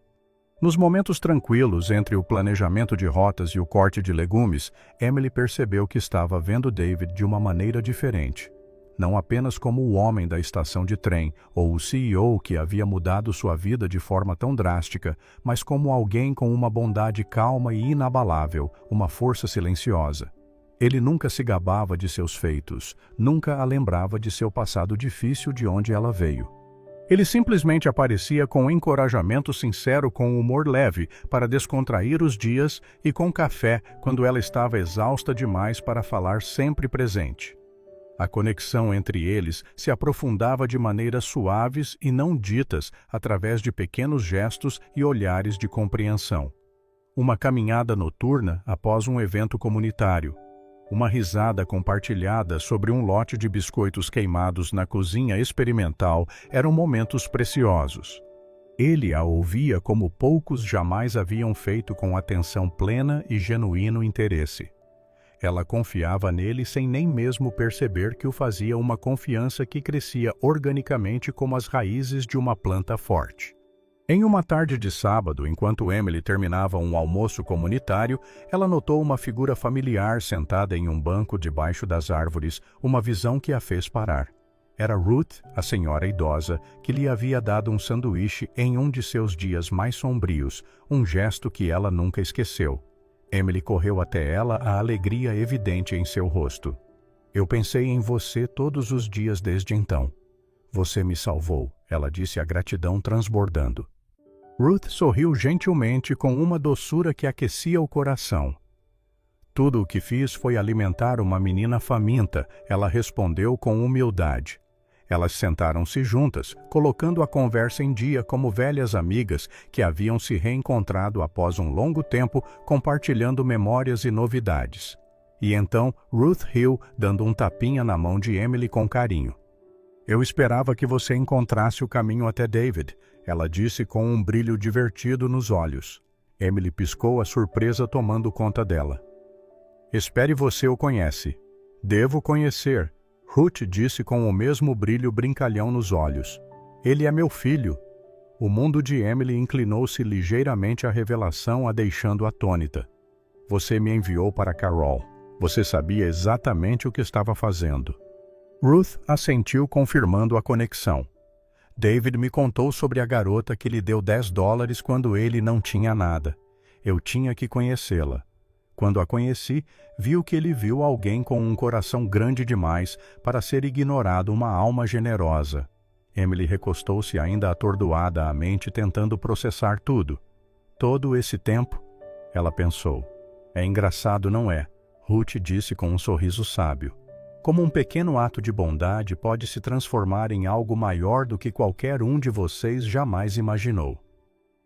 Nos momentos tranquilos entre o planejamento de rotas e o corte de legumes, Emily percebeu que estava vendo David de uma maneira diferente. Não apenas como o homem da estação de trem, ou o CEO que havia mudado sua vida de forma tão drástica, mas como alguém com uma bondade calma e inabalável, uma força silenciosa. Ele nunca se gabava de seus feitos, nunca a lembrava de seu passado difícil de onde ela veio. Ele simplesmente aparecia com encorajamento sincero, com humor leve para descontrair os dias e com café quando ela estava exausta demais para falar, sempre presente. A conexão entre eles se aprofundava de maneiras suaves e não ditas, através de pequenos gestos e olhares de compreensão. Uma caminhada noturna após um evento comunitário. Uma risada compartilhada sobre um lote de biscoitos queimados na cozinha experimental eram momentos preciosos. Ele a ouvia como poucos jamais haviam feito, com atenção plena e genuíno interesse. Ela confiava nele sem nem mesmo perceber que o fazia, uma confiança que crescia organicamente como as raízes de uma planta forte. Em uma tarde de sábado, enquanto Emily terminava um almoço comunitário, ela notou uma figura familiar sentada em um banco debaixo das árvores, uma visão que a fez parar. Era Ruth, a senhora idosa, que lhe havia dado um sanduíche em um de seus dias mais sombrios, um gesto que ela nunca esqueceu. Emily correu até ela, a alegria evidente em seu rosto. "Eu pensei em você todos os dias desde então. Você me salvou", ela disse, a gratidão transbordando. Ruth sorriu gentilmente com uma doçura que aquecia o coração. "Tudo o que fiz foi alimentar uma menina faminta", ela respondeu com humildade. Elas sentaram-se juntas, colocando a conversa em dia como velhas amigas que haviam se reencontrado após um longo tempo, compartilhando memórias e novidades. E então Ruth riu, dando um tapinha na mão de Emily com carinho. "Eu esperava que você encontrasse o caminho até David", ela disse com um brilho divertido nos olhos. Emily piscou, a surpresa tomando conta dela. "Espere, você o conhece." "Devo conhecer", Ruth disse com o mesmo brilho brincalhão nos olhos. "Ele é meu filho." O mundo de Emily inclinou-se ligeiramente à revelação, a deixando atônita. "Você me enviou para Carol. Você sabia exatamente o que estava fazendo." Ruth assentiu, confirmando a conexão. David me contou sobre a garota que lhe deu $10 quando ele não tinha nada. Eu tinha que conhecê-la. Quando a conheci, viu que ele viu alguém com um coração grande demais para ser ignorado, uma alma generosa. Emily recostou-se, ainda atordoada à mente, tentando processar tudo. Todo esse tempo, ela pensou. É engraçado, não é? Ruth disse com um sorriso sábio. Como um pequeno ato de bondade pode se transformar em algo maior do que qualquer um de vocês jamais imaginou.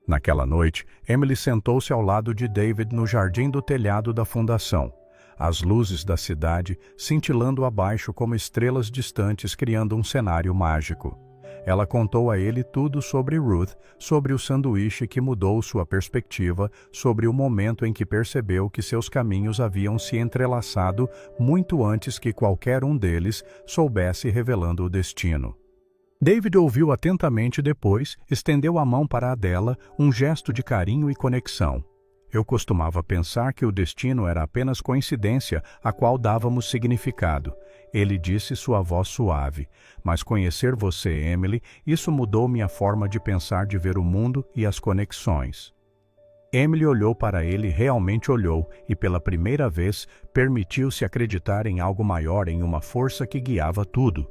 Naquela noite, Emily sentou-se ao lado de David no jardim do telhado da fundação. As luzes da cidade cintilando abaixo como estrelas distantes, criando um cenário mágico. Ela contou a ele tudo sobre Ruth, sobre o sanduíche que mudou sua perspectiva, sobre o momento em que percebeu que seus caminhos haviam se entrelaçado muito antes que qualquer um deles soubesse, revelando o destino. David ouviu atentamente depois, estendeu a mão para a dela, um gesto de carinho e conexão. Eu costumava pensar que o destino era apenas coincidência, a qual dávamos significado. Ele disse, sua voz suave. Mas conhecer você, Emily, isso mudou minha forma de pensar, de ver o mundo e as conexões. Emily olhou para ele, realmente olhou, e pela primeira vez permitiu-se acreditar em algo maior, em uma força que guiava tudo.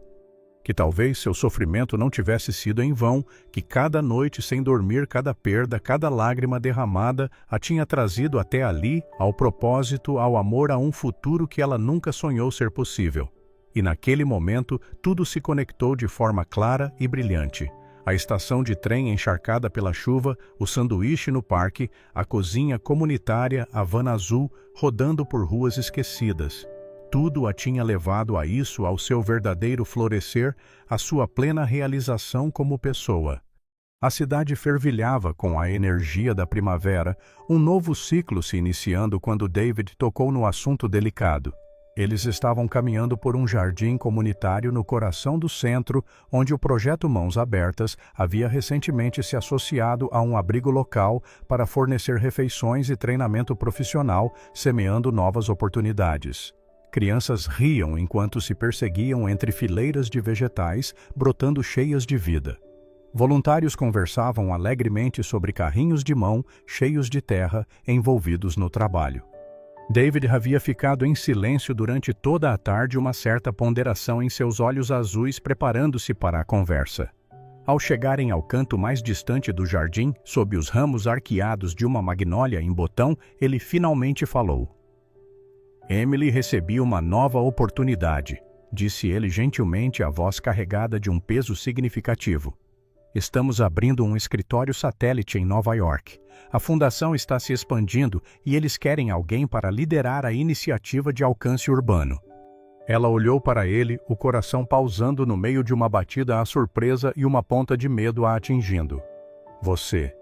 Que talvez seu sofrimento não tivesse sido em vão, que cada noite sem dormir, cada perda, cada lágrima derramada a tinha trazido até ali, ao propósito, ao amor, a um futuro que ela nunca sonhou ser possível. E naquele momento tudo se conectou de forma clara e brilhante. A estação de trem encharcada pela chuva, o sanduíche no parque, a cozinha comunitária, a van azul rodando por ruas esquecidas. Tudo a tinha levado a isso, ao seu verdadeiro florescer, à sua plena realização como pessoa. A cidade fervilhava com a energia da primavera, um novo ciclo se iniciando quando David tocou no assunto delicado. Eles estavam caminhando por um jardim comunitário no coração do centro, onde o projeto Mãos Abertas havia recentemente se associado a um abrigo local para fornecer refeições e treinamento profissional, semeando novas oportunidades. Crianças riam enquanto se perseguiam entre fileiras de vegetais, brotando cheias de vida. Voluntários conversavam alegremente sobre carrinhos de mão, cheios de terra, envolvidos no trabalho. David havia ficado em silêncio durante toda a tarde, uma certa ponderação em seus olhos azuis, preparando-se para a conversa. Ao chegarem ao canto mais distante do jardim, sob os ramos arqueados de uma magnólia em botão, ele finalmente falou. Emily, recebi uma nova oportunidade, disse ele gentilmente, a voz carregada de um peso significativo. Estamos abrindo um escritório satélite em Nova York. A fundação está se expandindo e eles querem alguém para liderar a iniciativa de alcance urbano. Ela olhou para ele, o coração pausando no meio de uma batida à surpresa e uma ponta de medo a atingindo. Você.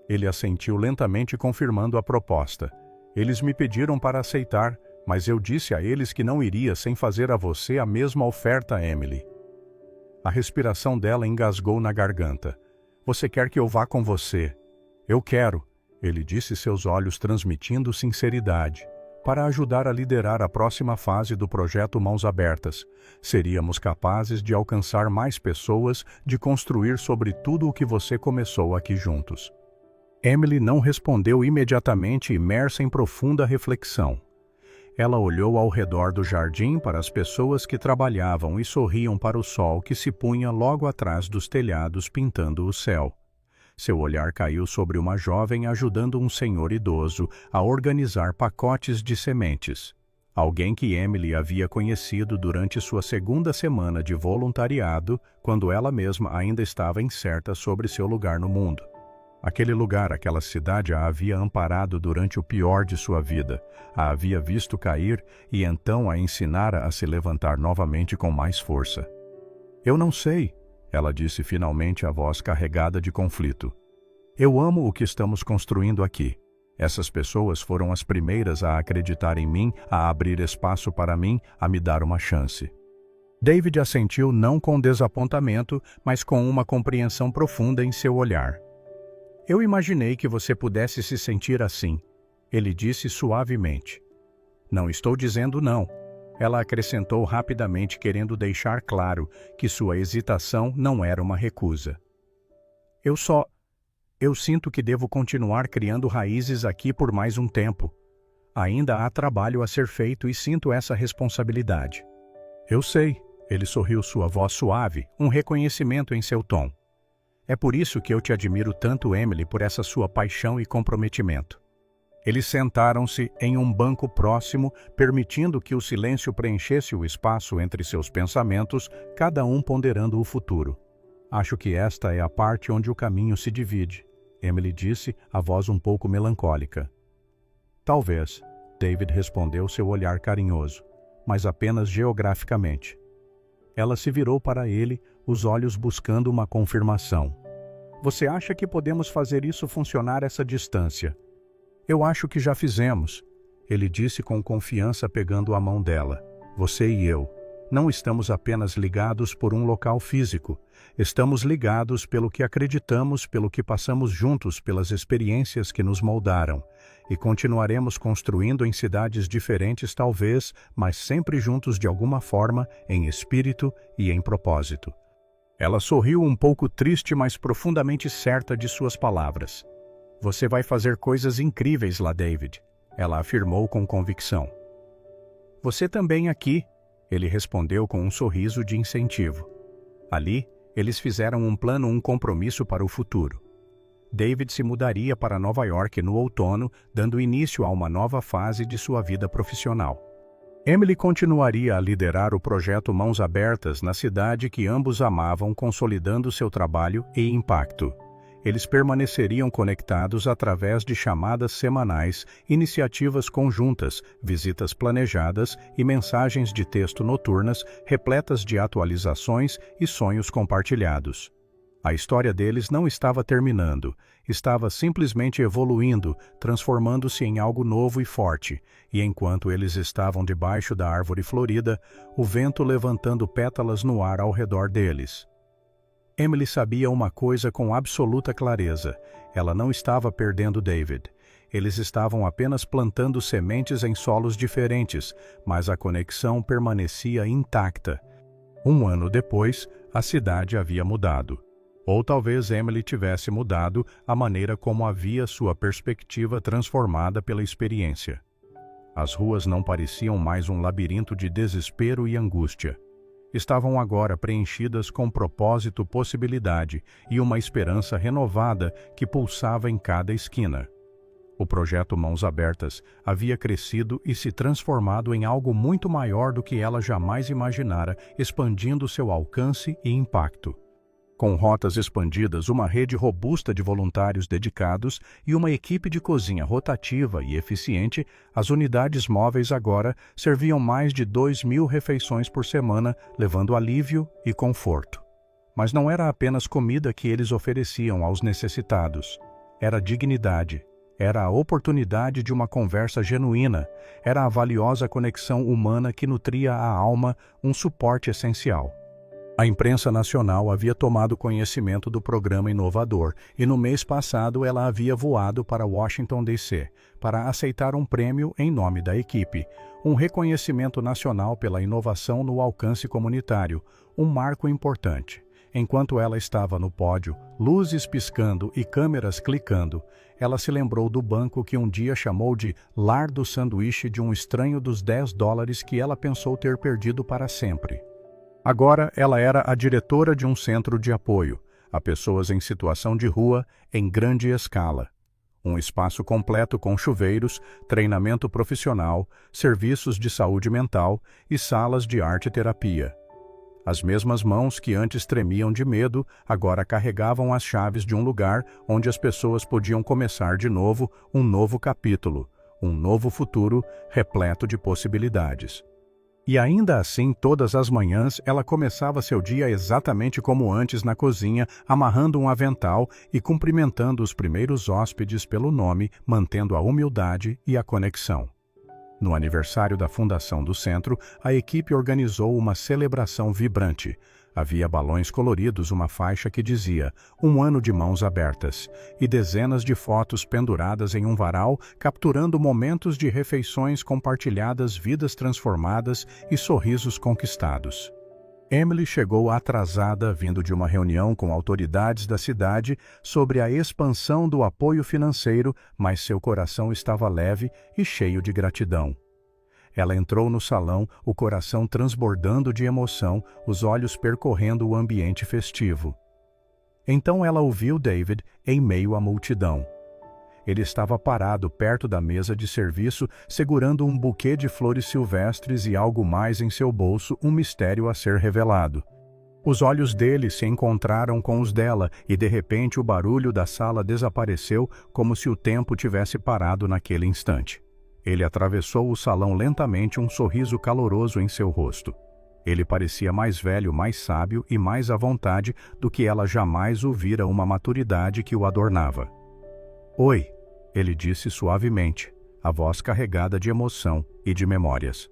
Ele assentiu lentamente, confirmando a proposta. Eles me pediram para aceitar, mas eu disse a eles que não iria sem fazer a você a mesma oferta, Emily. A respiração dela engasgou na garganta. Você quer que eu vá com você? Eu quero, ele disse, seus olhos transmitindo sinceridade. Para ajudar a liderar a próxima fase do projeto Mãos Abertas. Seríamos capazes de alcançar mais pessoas, de construir sobre tudo o que você começou aqui juntos. Emily não respondeu imediatamente, imersa em profunda reflexão. Ela olhou ao redor do jardim para as pessoas que trabalhavam e sorriam para o sol que se punha logo atrás dos telhados, pintando o céu. Seu olhar caiu sobre uma jovem ajudando um senhor idoso a organizar pacotes de sementes. Alguém que Emily havia conhecido durante sua segunda semana de voluntariado, quando ela mesma ainda estava incerta sobre seu lugar no mundo. Aquele lugar, aquela cidade a havia amparado durante o pior de sua vida, a havia visto cair e então a ensinara a se levantar novamente com mais força. Eu não sei, ela disse finalmente, a voz carregada de conflito. Eu amo o que estamos construindo aqui. Essas pessoas foram as primeiras a acreditar em mim, a abrir espaço para mim, a me dar uma chance. David assentiu, não com desapontamento, mas com uma compreensão profunda em seu olhar. Eu imaginei que você pudesse se sentir assim, ele disse suavemente. Não estou dizendo não. Ela acrescentou rapidamente, querendo deixar claro que sua hesitação não era uma recusa. Eu sinto que devo continuar criando raízes aqui por mais um tempo. Ainda há trabalho a ser feito e sinto essa responsabilidade. Eu sei, ele sorriu, sua voz suave, um reconhecimento em seu tom. É por isso que eu te admiro tanto, Emily, por essa sua paixão e comprometimento. Eles sentaram-se em um banco próximo, permitindo que o silêncio preenchesse o espaço entre seus pensamentos, cada um ponderando o futuro. Acho que esta é a parte onde o caminho se divide, Emily disse, a voz um pouco melancólica. Talvez, David respondeu, seu olhar carinhoso, mas apenas geograficamente. Ela se virou para ele, os olhos buscando uma confirmação. Você acha que podemos fazer isso funcionar essa distância? Eu acho que já fizemos, ele disse com confiança, pegando a mão dela. Você e eu. Não estamos apenas ligados por um local físico. Estamos ligados pelo que acreditamos, pelo que passamos juntos, pelas experiências que nos moldaram. E continuaremos construindo em cidades diferentes talvez, mas sempre juntos de alguma forma, em espírito e em propósito. Ela sorriu um pouco triste, mas profundamente certa de suas palavras. Você vai fazer coisas incríveis lá, David, ela afirmou com convicção. Você também aqui, ele respondeu com um sorriso de incentivo. Ali, eles fizeram um plano, um compromisso para o futuro. David se mudaria para Nova York no outono, dando início a uma nova fase de sua vida profissional. Emily continuaria a liderar o projeto Mãos Abertas na cidade que ambos amavam, consolidando seu trabalho e impacto. Eles permaneceriam conectados através de chamadas semanais, iniciativas conjuntas, visitas planejadas e mensagens de texto noturnas repletas de atualizações e sonhos compartilhados. A história deles não estava terminando, estava simplesmente evoluindo, transformando-se em algo novo e forte, e enquanto eles estavam debaixo da árvore florida, o vento levantando pétalas no ar ao redor deles. Emily sabia uma coisa com absoluta clareza. Ela não estava perdendo David. Eles estavam apenas plantando sementes em solos diferentes, mas a conexão permanecia intacta. Um ano depois, a cidade havia mudado. Ou talvez Emily tivesse mudado a maneira como havia sua perspectiva transformada pela experiência. As ruas não pareciam mais um labirinto de desespero e angústia. Estavam agora preenchidas com propósito, possibilidade e uma esperança renovada que pulsava em cada esquina. O projeto Mãos Abertas havia crescido e se transformado em algo muito maior do que ela jamais imaginara, expandindo seu alcance e impacto. Com rotas expandidas, uma rede robusta de voluntários dedicados e uma equipe de cozinha rotativa e eficiente, as unidades móveis agora serviam mais de 2.000 refeições por semana, levando alívio e conforto. Mas não era apenas comida que eles ofereciam aos necessitados. Era dignidade, era a oportunidade de uma conversa genuína, era a valiosa conexão humana que nutria a alma, um suporte essencial. A imprensa nacional havia tomado conhecimento do programa inovador e no mês passado ela havia voado para Washington, D.C., para aceitar um prêmio em nome da equipe, um reconhecimento nacional pela inovação no alcance comunitário, um marco importante. Enquanto ela estava no pódio, luzes piscando e câmeras clicando, ela se lembrou do banco que um dia chamou de lar do sanduíche de um estranho dos $10 que ela pensou ter perdido para sempre. Agora ela era a diretora de um centro de apoio a pessoas em situação de rua em grande escala. Um espaço completo com chuveiros, treinamento profissional, serviços de saúde mental e salas de arte-terapia. As mesmas mãos que antes tremiam de medo, agora carregavam as chaves de um lugar onde as pessoas podiam começar de novo um novo capítulo, um novo futuro repleto de possibilidades. E ainda assim, todas as manhãs, ela começava seu dia exatamente como antes na cozinha, amarrando um avental e cumprimentando os primeiros hóspedes pelo nome, mantendo a humildade e a conexão. No aniversário da fundação do centro, a equipe organizou uma celebração vibrante. Havia balões coloridos, uma faixa que dizia "Um ano de mãos abertas" e dezenas de fotos penduradas em um varal, capturando momentos de refeições compartilhadas, vidas transformadas e sorrisos conquistados. Emily chegou atrasada, vindo de uma reunião com autoridades da cidade sobre a expansão do apoio financeiro, mas seu coração estava leve e cheio de gratidão. Ela entrou no salão, o coração transbordando de emoção, os olhos percorrendo o ambiente festivo. Então ela ouviu David em meio à multidão. Ele estava parado perto da mesa de serviço, segurando um buquê de flores silvestres e algo mais em seu bolso, um mistério a ser revelado. Os olhos dele se encontraram com os dela e de repente o barulho da sala desapareceu, como se o tempo tivesse parado naquele instante. Ele atravessou o salão lentamente, um sorriso caloroso em seu rosto. Ele parecia mais velho, mais sábio e mais à vontade do que ela jamais o vira, uma maturidade que o adornava. "Oi", ele disse suavemente, a voz carregada de emoção e de memórias.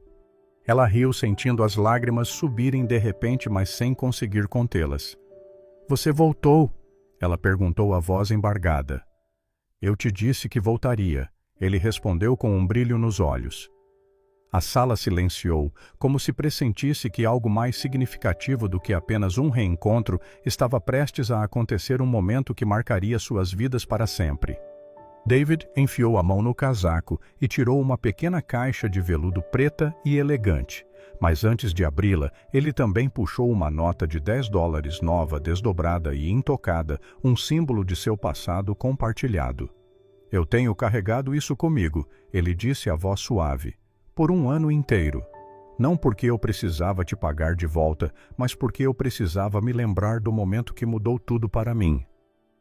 Ela riu, sentindo as lágrimas subirem de repente, mas sem conseguir contê-las. "Você voltou?", ela perguntou, a voz embargada. "Eu te disse que voltaria", ele respondeu com um brilho nos olhos. A sala silenciou, como se pressentisse que algo mais significativo do que apenas um reencontro estava prestes a acontecer, um momento que marcaria suas vidas para sempre. David enfiou a mão no casaco e tirou uma pequena caixa de veludo preta e elegante. Mas antes de abri-la, ele também puxou uma nota de $10 nova, desdobrada e intocada, um símbolo de seu passado compartilhado. "Eu tenho carregado isso comigo", ele disse, a voz suave, "por um ano inteiro. Não porque eu precisava te pagar de volta, mas porque eu precisava me lembrar do momento que mudou tudo para mim."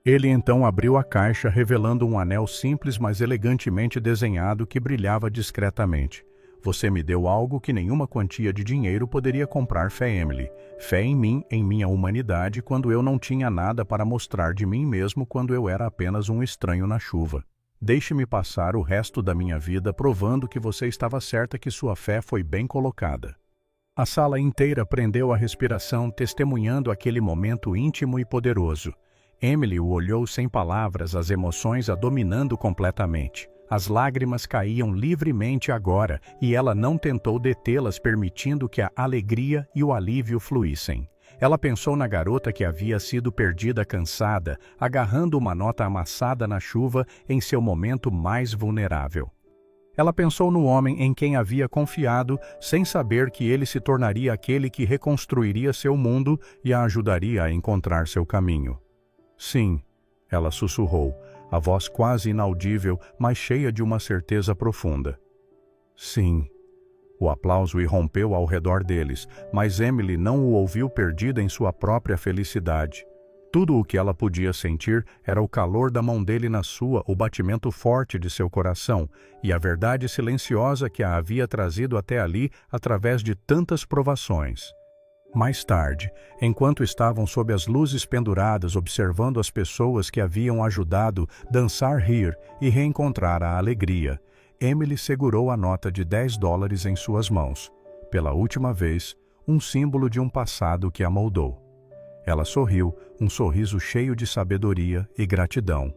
Ele então abriu a caixa, revelando um anel simples, mas elegantemente desenhado, que brilhava discretamente. "Você me deu algo que nenhuma quantia de dinheiro poderia comprar, fé, Emily. Fé em mim, em minha humanidade, quando eu não tinha nada para mostrar de mim mesmo, quando eu era apenas um estranho na chuva. Deixe-me passar o resto da minha vida provando que você estava certa, que sua fé foi bem colocada." A sala inteira prendeu a respiração, testemunhando aquele momento íntimo e poderoso. Emily o olhou sem palavras, as emoções a dominando completamente. As lágrimas caíam livremente agora, e ela não tentou detê-las, permitindo que a alegria e o alívio fluíssem. Ela pensou na garota que havia sido perdida, cansada, agarrando uma nota amassada na chuva em seu momento mais vulnerável. Ela pensou no homem em quem havia confiado, sem saber que ele se tornaria aquele que reconstruiria seu mundo e a ajudaria a encontrar seu caminho. "Sim", ela sussurrou, a voz quase inaudível, mas cheia de uma certeza profunda. "Sim." O aplauso irrompeu ao redor deles, mas Emily não o ouviu, perdida em sua própria felicidade. Tudo o que ela podia sentir era o calor da mão dele na sua, o batimento forte de seu coração e a verdade silenciosa que a havia trazido até ali através de tantas provações. Mais tarde, enquanto estavam sob as luzes penduradas, observando as pessoas que haviam ajudado dançar, rir e reencontrar a alegria, Emily segurou a nota de $10 em suas mãos. Pela última vez, um símbolo de um passado que a moldou. Ela sorriu, um sorriso cheio de sabedoria e gratidão.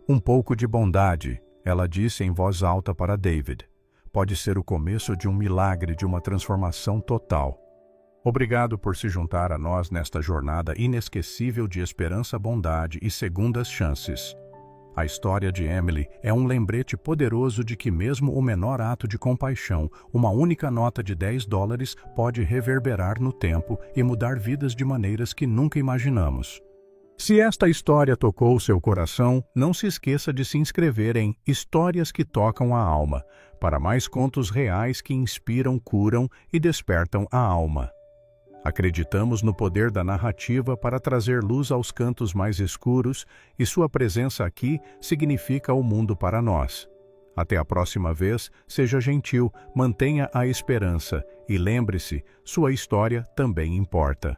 "Um pouco de bondade", ela disse em voz alta para David. "Pode ser o começo de um milagre, de uma transformação total. Obrigado por se juntar a nós nesta jornada inesquecível de esperança, bondade e segundas chances." A história de Emily é um lembrete poderoso de que mesmo o menor ato de compaixão, uma única nota de $10, pode reverberar no tempo e mudar vidas de maneiras que nunca imaginamos. Se esta história tocou seu coração, não se esqueça de se inscrever em Histórias que Tocam a Alma, para mais contos reais que inspiram, curam e despertam a alma. Acreditamos no poder da narrativa para trazer luz aos cantos mais escuros, e sua presença aqui significa o mundo para nós. Até a próxima vez, seja gentil, mantenha a esperança e lembre-se, sua história também importa.